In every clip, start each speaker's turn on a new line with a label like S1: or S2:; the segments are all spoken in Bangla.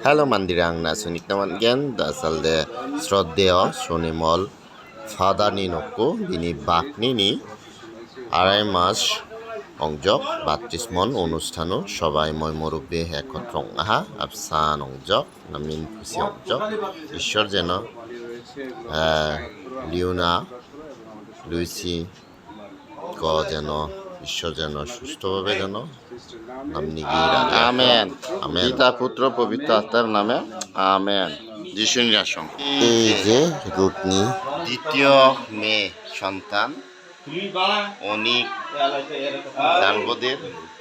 S1: Hello mandirang nasunik naman gen dasal de শ্রদ্ধেয় সোনিমল ফাদানি নকো বিনি বাকনিনি আড়াই মাস অংজক বাত্রিশমন অনুষ্ঠানো সবাই মই মুরব্বী একত্র আহা আফসান অংজক নামিন খুশি অংজক ঈশ্বর যেন লিওনা লুইসি ক যেন ঈশ্বর যেন সুস্থভাবে যেন নামনি আমেন আমেন পিতা পুত্র পবিত্র আত্মার নামে আমেন যিশুর আসন এই যে রুটনি দ্বিতীয় মেয়ে সন্তান অনেক দানবদের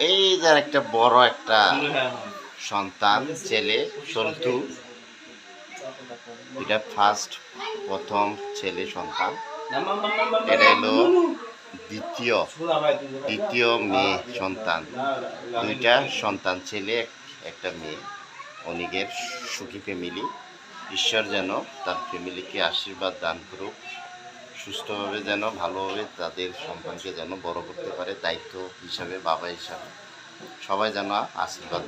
S1: এই যে একটা বড় একটা সন্তান ছেলে সল্টু এটা প্রথম ছেলে সন্তান এটা হলো দ্বিতীয় মেয়ে সন্তান দুইটা সন্তান ছেলে একটা মেয়ে অনেকের সুখী ফ্যামিলি ঈশ্বর যেন তার ফ্যামিলিকে আশীর্বাদ দান করুক সুস্থভাবে যেন ভালোভাবে তাদের সন্তানকে যেন বড় করতে পারে দায়িত্ব হিসাবে বাবা হিসাবে সবাই যেন আশীর্বাদ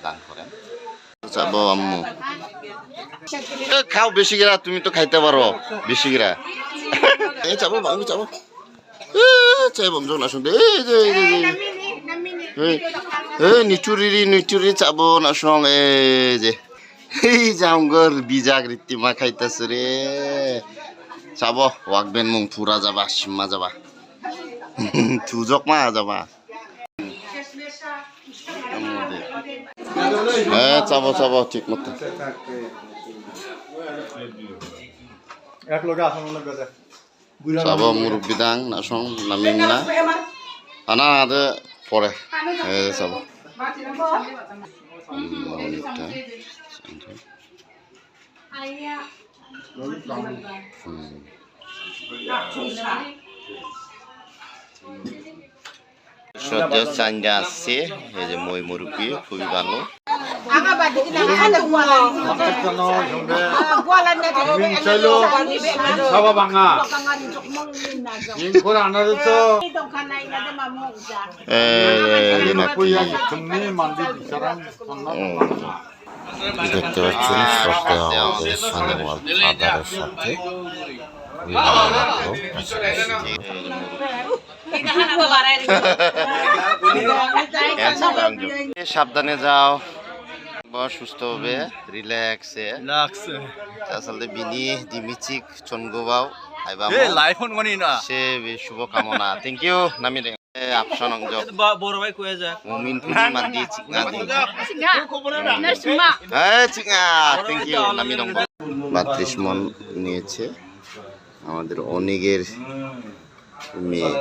S1: দান করেন যাবো আম্মু খাও বেশি গেরা তুমি তো খাইতে পারো বেশি গেরা যাবো আমি যাবো চাই বন্ধু না শুনতে নিচুরি চাবো না সং এই জামগর বিজাগ রীতিমা খাইতেছে রে চাব ওয়াকবেন মুং ফুরা যাবা সিম্মা যাবা থুজক মা যাবা হ্যাঁ চাব ঠিক মতো চাব মুরব্বী দাং না সং নামিম না আনা আদে পরে চাব সদ্য চাঞ্জা আসছে এই যে মই মুরব্বী খুবই ভালো দেখতে পাচ্ছেন আমাদের সোনিমল ফাদারের সাথে সাবধানে যাও সুস্থ হবে রিল্যাক্সে আসলে বিনি দিমিচিক চনগোবাও সে শুভকামনা থ্যাংক ইউ নামি আপশন অংজক বড় ভাই কয়ে যায় মুমিন পুনি মান্দি চিকনা দি চিকনা থ্যাংক ইউ নামি দং 32 মন নিয়েছে আমাদের অনেকের মেয়ে